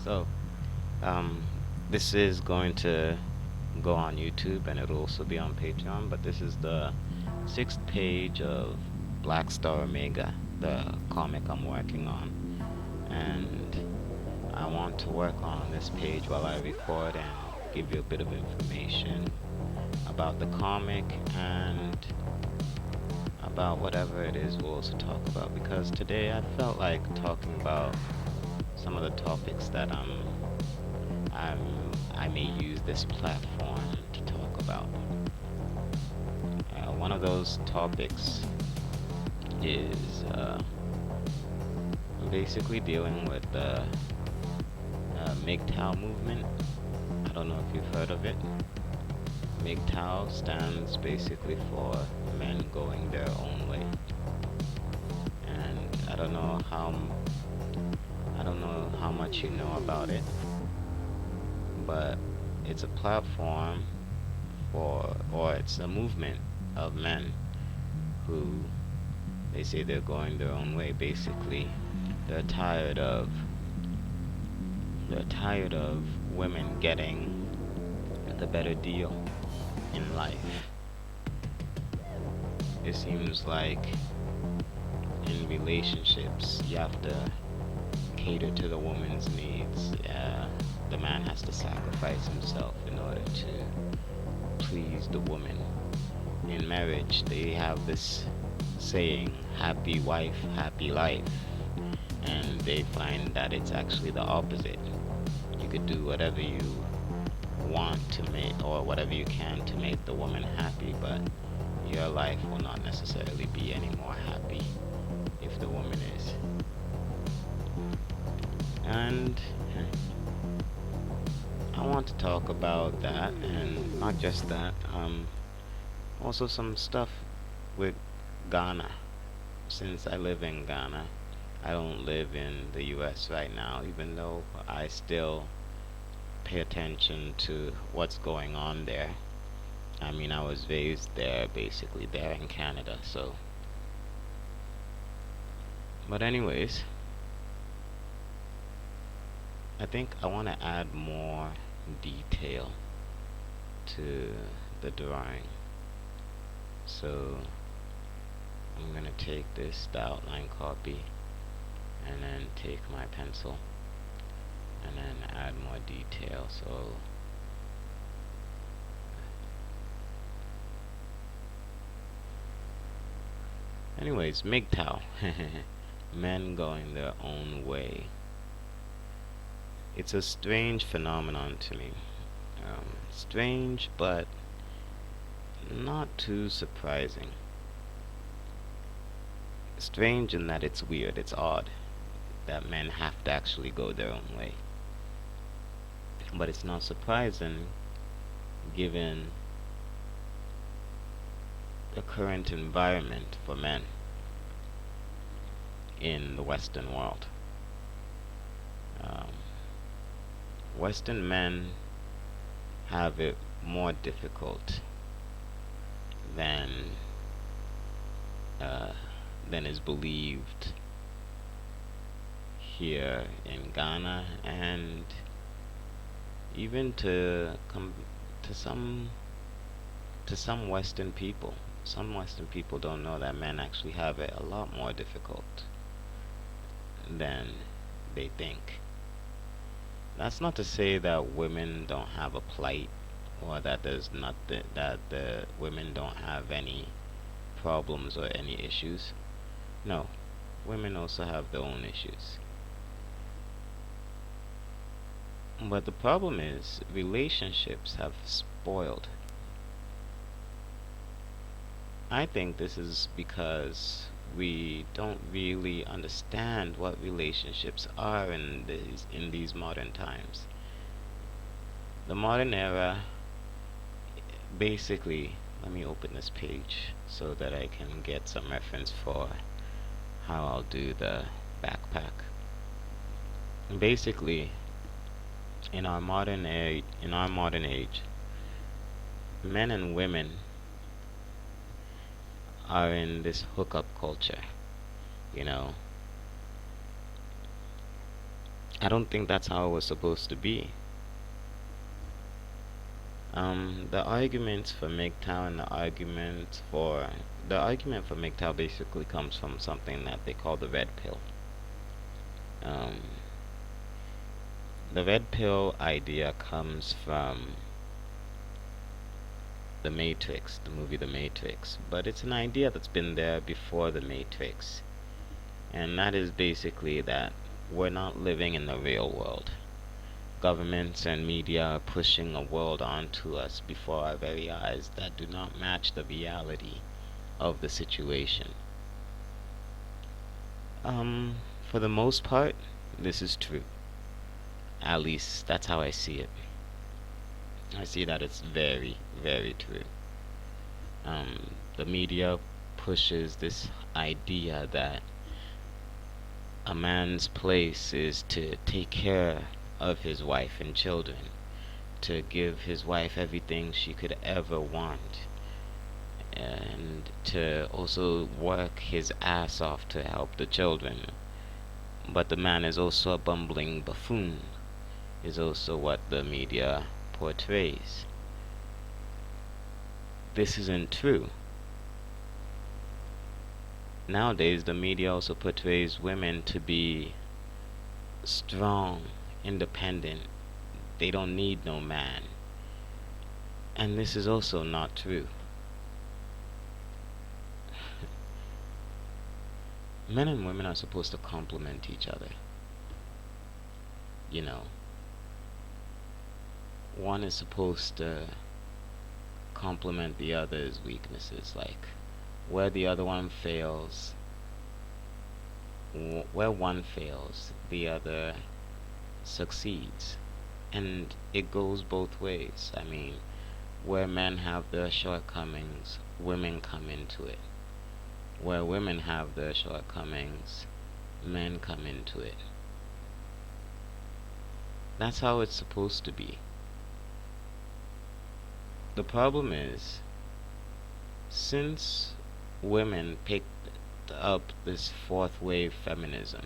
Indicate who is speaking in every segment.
Speaker 1: So, um, this is going to go on YouTube and it'll also be on Patreon, but this is the sixth page of Black Star Omega, the comic I'm working on. And I want to work on this page while I record and give you a bit of information about the comic and about whatever it is we'll also talk about, because today I felt like talking about some of the topics that I may use this platform to talk about. One of those topics is basically dealing with the Mgtow movement. I don't know if you've heard of it. Mgtow stands basically for men going their own way, and I don't know how much you know about it, but it's a platform or it's a movement of men who they say they're going their own way. Basically, they're tired of they're tired of women getting the better deal in life. It seems like in relationships you have to cater to the woman's needs. The man has to sacrifice himself in order to please the woman. In marriage, they have this saying, happy wife, happy life. And they find that it's actually the opposite. You could do whatever you want to make, or whatever you can to make the woman happy, but your life will not necessarily be any more happy if the woman is. And I want to talk about that, and not just that, also some stuff with Ghana. Since I live in Ghana, I don't live in the US right now, even though I still pay attention to what's going on there. I mean, I was raised there, basically, there in Canada, so. But, anyways, I think I want to add more detail to the drawing. So, I'm going to take this, the outline copy, and then take my pencil and then add more detail. So, anyways, Mgtow. Men going their own way. It's a strange phenomenon to me. Strange, but not too surprising. Strange in that it's weird, it's odd that men have to actually go their own way. But it's not surprising given the current environment for men in the Western world. Um, Western men have it more difficult than uh, than is believed here in Ghana, and even to some Western people. Some Western people don't know that men actually have it a lot more difficult than they think. That's not to say that women don't have a plight, or that there's not that the women don't have any problems or any issues. No, women also have their own issues. But the problem is relationships have spoiled. I think this is because we don't really understand what relationships are in these modern times. The modern era, basically, let me open this page so that I can get some reference for how I'll do the backpack. Basically, in our modern age, men and women are in this hookup culture. You know, I don't think that's how it was supposed to be. The arguments for Mgtow and the argument for Mgtow basically comes from something that they call the red pill. Um, the red pill idea comes from the Matrix, the movie The Matrix, but it's an idea that's been there before the Matrix, and that is basically that we're not living in the real world. Governments and media are pushing a world onto us before our very eyes that do not match the reality of the situation. Um, for the most part, this is true. At least that's how I see it. I see that it's very, very true. The media pushes this idea that a man's place is to take care of his wife and children, to give his wife everything she could ever want, and to also work his ass off to help the children. But the man is also a bumbling buffoon, is also what the media portrays. This isn't true. Nowadays, the media also portrays women to be strong, independent. They don't need no man. And this is also not true. Men and women are supposed to complement each other. You know, one is supposed to complement the other's weaknesses. Like, where the other one fails, where one fails, the other succeeds. And it goes both ways. I mean, where men have their shortcomings, women come into it. Where women have their shortcomings, men come into it. That's how it's supposed to be. The problem is, since women picked up this fourth wave feminism,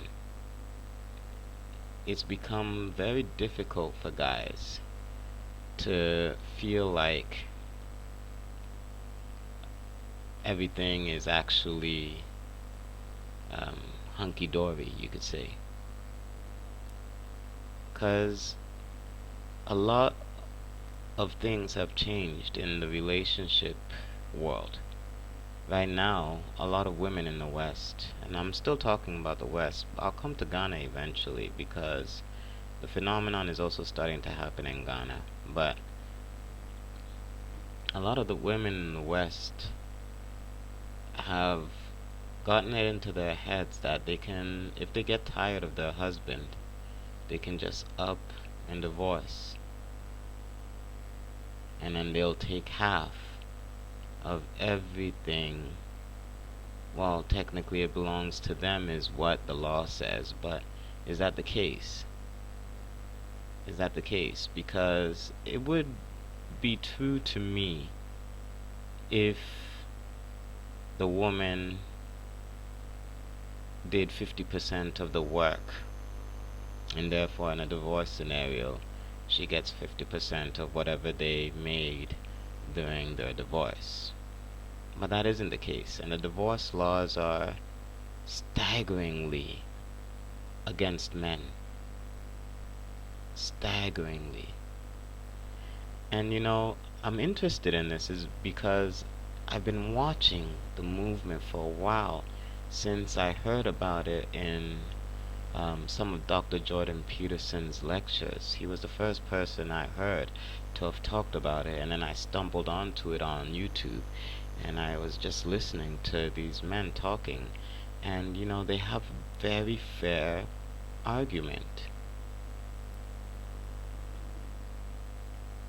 Speaker 1: it's become very difficult for guys to feel like everything is actually hunky-dory, you could say. Because a lot of things have changed in the relationship world. Right now, a lot of women in the West, and I'm still talking about the West, I'll come to Ghana eventually because the phenomenon is also starting to happen in Ghana. But a lot of the women in the West have gotten it into their heads that they can, if they get tired of their husband, they can just up and divorce. And then they'll take half of everything. Well, technically it belongs to them is what the law says, but is that the case? Is that the case? Because it would be true to me if the woman did 50% of the work, and therefore in a divorce scenario she gets 50% of whatever they made during their divorce. But that isn't the case, and the divorce laws are staggeringly against men. Staggeringly. And you know, I'm interested in this is because I've been watching the movement for a while since I heard about it in some of Dr. Jordan Peterson's lectures. He was the first person I heard to have talked about it, and then I stumbled onto it on YouTube, and I was just listening to these men talking, and you know, they have a very fair argument.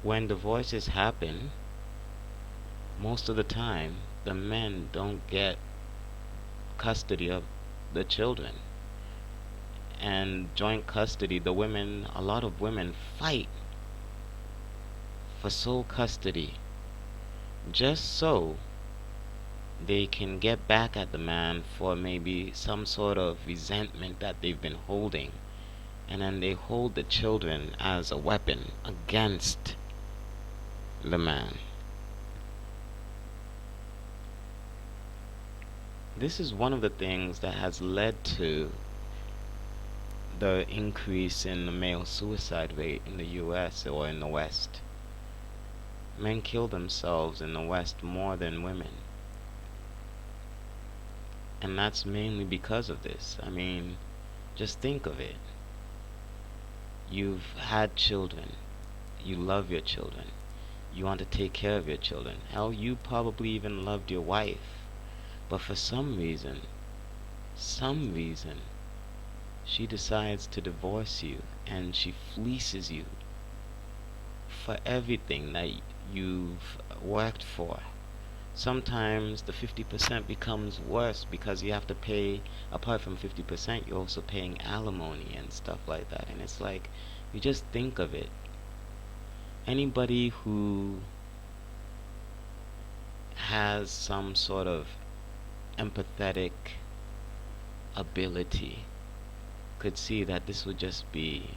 Speaker 1: When divorces happen, most of the time the men don't get custody of the children. And joint custody, a lot of women fight for sole custody just so they can get back at the man for maybe some sort of resentment that they've been holding and then they hold the children as a weapon against the man. This is one of the things that has led to the increase in the male suicide rate in the US or in the West. Men kill themselves in the West more than women. And that's mainly because of this. I mean, just think of it. You've had children. You love your children. You want to take care of your children. Hell, you probably even loved your wife. But for some reason, she decides to divorce you and she fleeces you for everything that you've worked for. Sometimes the 50% becomes worse because you have to pay, apart from 50%, you're also paying alimony and stuff like that. And it's like, you just think of it. Anybody who has some sort of empathetic ability could see that this would just be,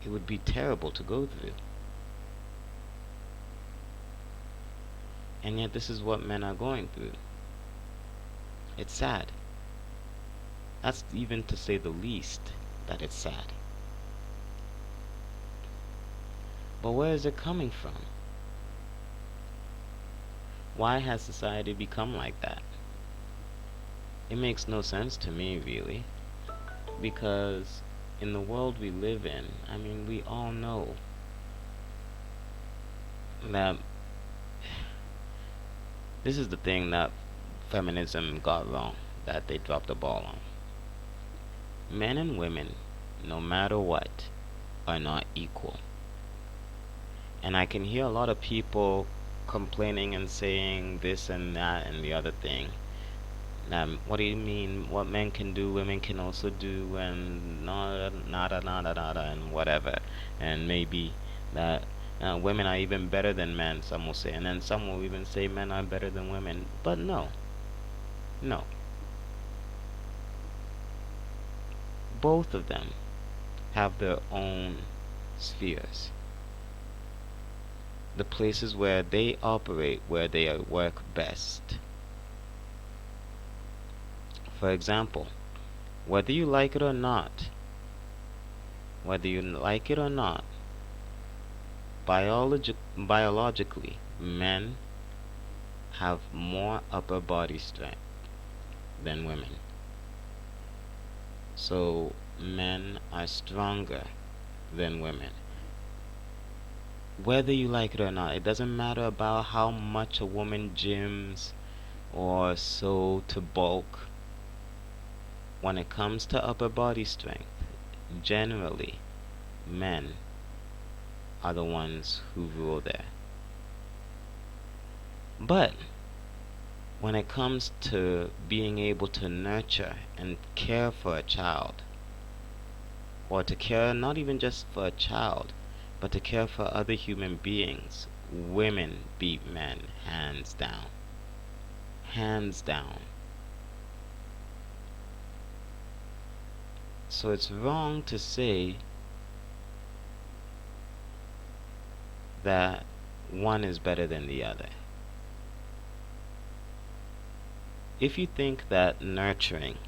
Speaker 1: it would be terrible to go through. And yet this is what men are going through. It's sad. That's even to say the least, that it's sad. But where is it coming from? Why has society become like that? It makes no sense to me, really. Because in the world we live in, I mean, we all know that this is the thing that feminism got wrong, that they dropped the ball on. Men and women, no matter what, are not equal. And I can hear a lot of people complaining and saying this and that and the other thing. What do you mean? What men can do, women can also do, and nada, nada, nada, nada, and whatever. And maybe that women are even better than men, some will say. And then some will even say men are better than women. But no. No. Both of them have their own spheres. The places where they operate, where they work best. For example, whether you like it or not, biologically, men have more upper body strength than women. So men are stronger than women. Whether you like it or not, it doesn't matter about how much a woman gyms or so to bulk. When it comes to upper body strength, generally, men are the ones who rule there. But when it comes to being able to nurture and care for a child, or to care not even just for a child, but to care for other human beings, women beat men hands down. Hands down. So it's wrong to say that one is better than the other. If you think that nurturing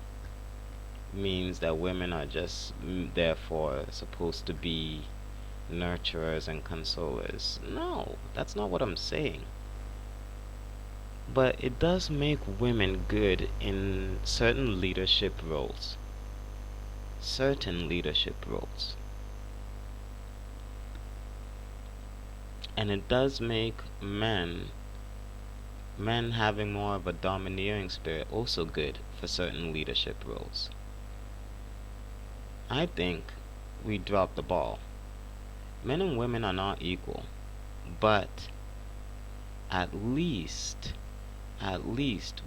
Speaker 1: means that women are just therefore supposed to be nurturers and consolers, no, that's not what I'm saying. But it does make women good in certain leadership roles. And it does make men having more of a domineering spirit also good for certain leadership roles. I think we dropped the ball. Men and women are not equal, but at least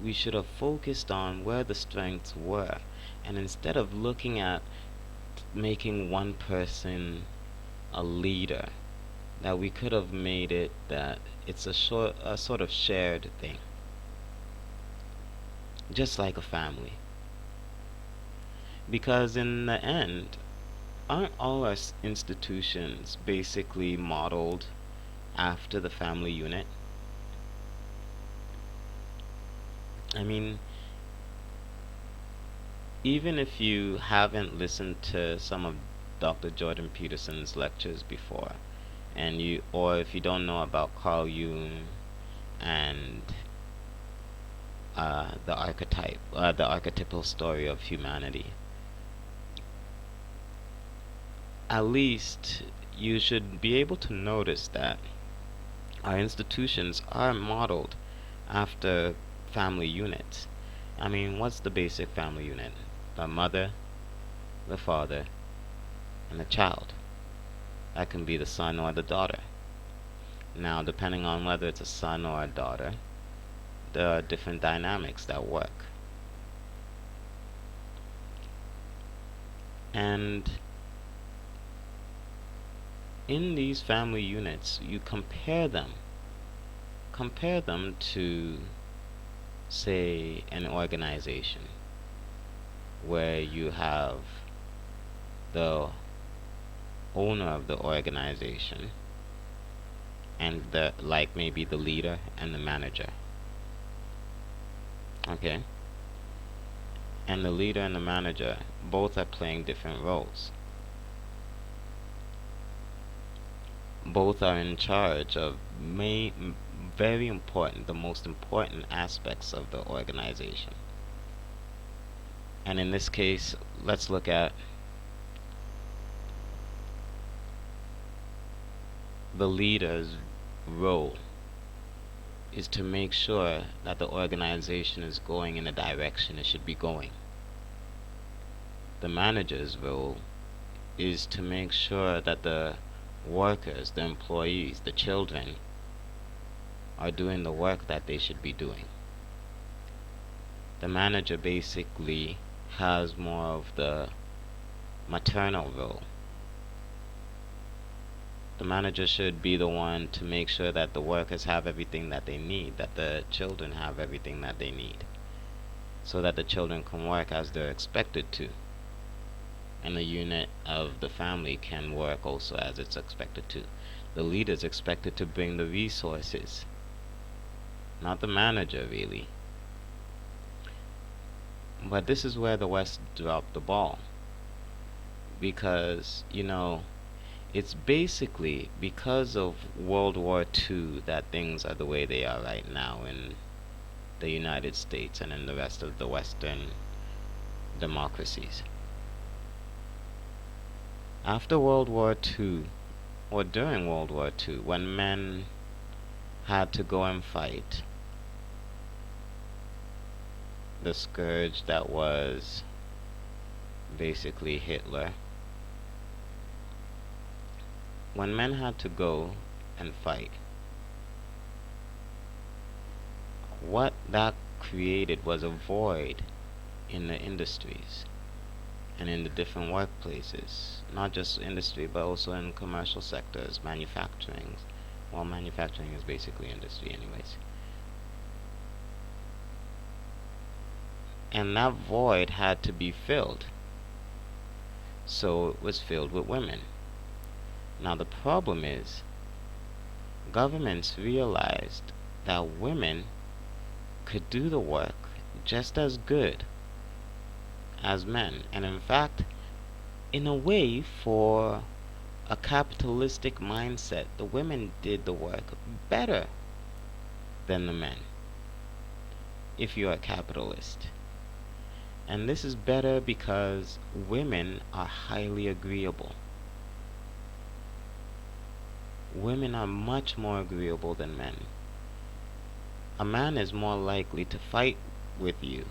Speaker 1: we should have focused on where the strengths were, and instead of looking at making one person a leader, that we could have made it that it's a sort of shared thing, just like a family. Because in the end, aren't all our institutions basically modeled after the family unit? I mean, even if you haven't listened to some of Dr. Jordan Peterson's lectures before, and or if you don't know about Carl Jung and the archetypal story of humanity, at least you should be able to notice that our institutions are modeled after family units. I mean, what's the basic family unit? The mother, the father, and the child. That can be the son or the daughter. Now, depending on whether it's a son or a daughter, there are different dynamics that work. And in these family units, you compare them. Compare them to, say, an organization where you have the owner of the organization and maybe the leader and the manager. Okay? And the leader and the manager both are playing different roles. Both are in charge of very important, the most important aspects of the organization. And in this case, let's look at the leader's role is to make sure that the organization is going in the direction it should be going. The manager's role is to make sure that the workers, the employees, the children are doing the work that they should be doing. The manager basically has more of the maternal role. The manager should be the one to make sure that the workers have everything that they need, that the children have everything that they need, so that the children can work as they're expected to. And the unit of the family can work also as it's expected to. The leader is expected to bring the resources, not the manager really. But this is where the West dropped the ball. Because, it's basically because of World War II that things are the way they are right now in the United States and in the rest of the Western democracies. After World War II, or during World War II, when men had to go and fight the scourge that was basically Hitler, when men had to go and fight, what that created was a void in the industries and in the different workplaces, not just industry but also in commercial sectors, manufacturing. Well, manufacturing is basically industry anyways. And that void had to be filled. So it was filled with women. Now the problem is, governments realized that women could do the work just as good as men. And in fact, in a way, for a capitalistic mindset, the women did the work better than the men, if you're a capitalist. And this is better because women are highly agreeable. Women are much more agreeable than men. A man is more likely to fight with you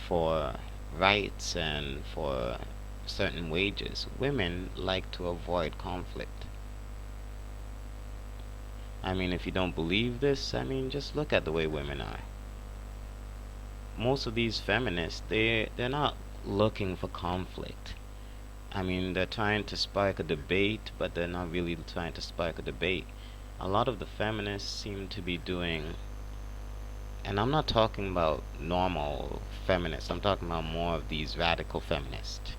Speaker 1: for rights and for certain wages. Women like to avoid conflict. I mean, if you don't believe this, just look at the way women are. Most of these feminists, they're not looking for conflict. They're trying to spark a debate, but they're not really trying to spark a debate. A lot of the feminists seem to be doing, and I'm not talking about normal feminists, I'm talking about more of these radical feminists.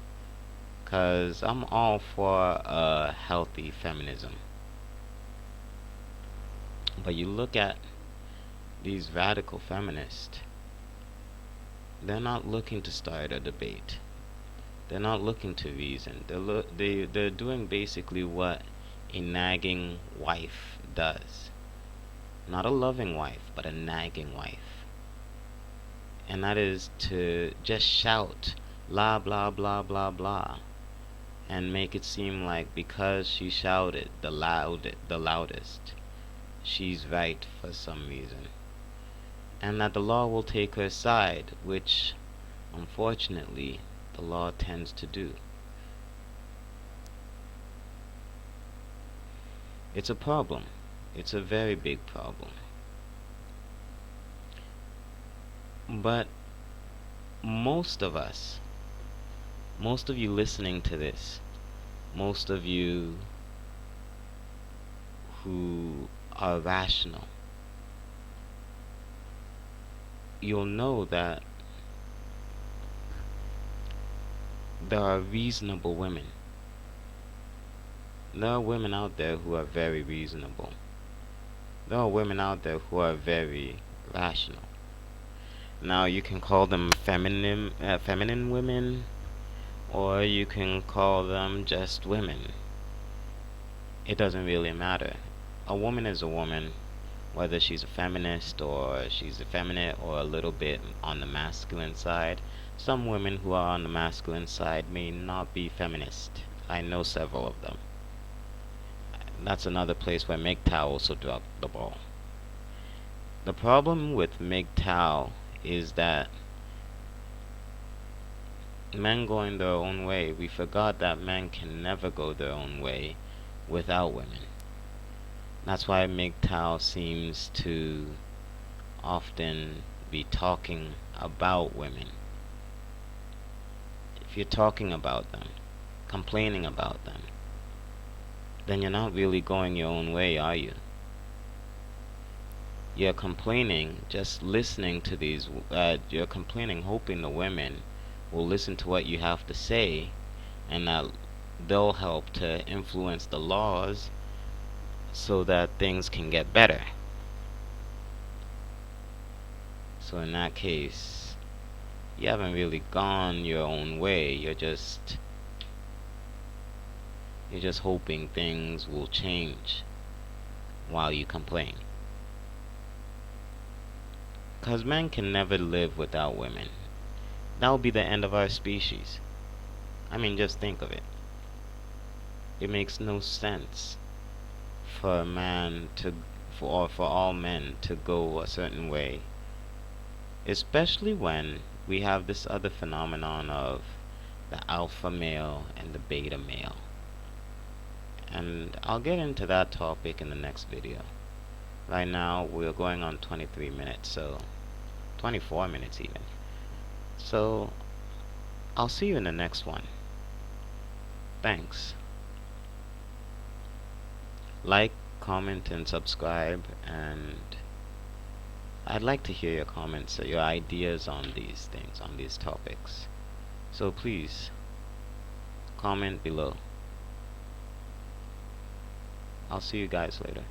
Speaker 1: Because I'm all for a healthy feminism. But you look at these radical feminists, they're not looking to start a debate. They're not looking to reason. They're doing basically what a nagging wife does. Not a loving wife, but a nagging wife. And that is to just shout blah blah blah blah blah and make it seem like because she shouted the loudest, she's right for some reason. And that the law will take her side, which unfortunately the law tends to do. It's a problem. It's a very big problem. But most of us, most of you listening to this, most of you who are rational, you'll know that there are reasonable women. There are women out there who are very reasonable. There are women out there who are very rational. Now you can call them feminine women, or you can call them just women. It doesn't really matter. A woman is a woman, whether she's a feminist or she's effeminate or a little bit on the masculine side. Some women who are on the masculine side may not be feminist. I know several of them. That's another place where Mgtow also dropped the ball. The problem with Mgtow is that men going their own way, we forgot that men can never go their own way without women. That's why Mgtow seems to often be talking about women. If you're talking about them, complaining about them, then you're not really going your own way, are you? You're complaining, just listening to these, you're complaining hoping the women will listen to what you have to say and that they'll help to influence the laws so that things can get better. So in that case, you haven't really gone your own way. You're just hoping things will change while you complain. Because men can never live without women. That would be the end of our species. I mean, just think of it. It makes no sense for a man to, or for all men to go a certain way. Especially when we have this other phenomenon of the alpha male and the beta male. And I'll get into that topic in the next video. Right now, we're going on 23 minutes, so 24 minutes even. So, I'll see you in the next one. Thanks. Like, comment, and subscribe, and I'd like to hear your comments, your ideas on these things, on these topics. So please, comment below. I'll see you guys later.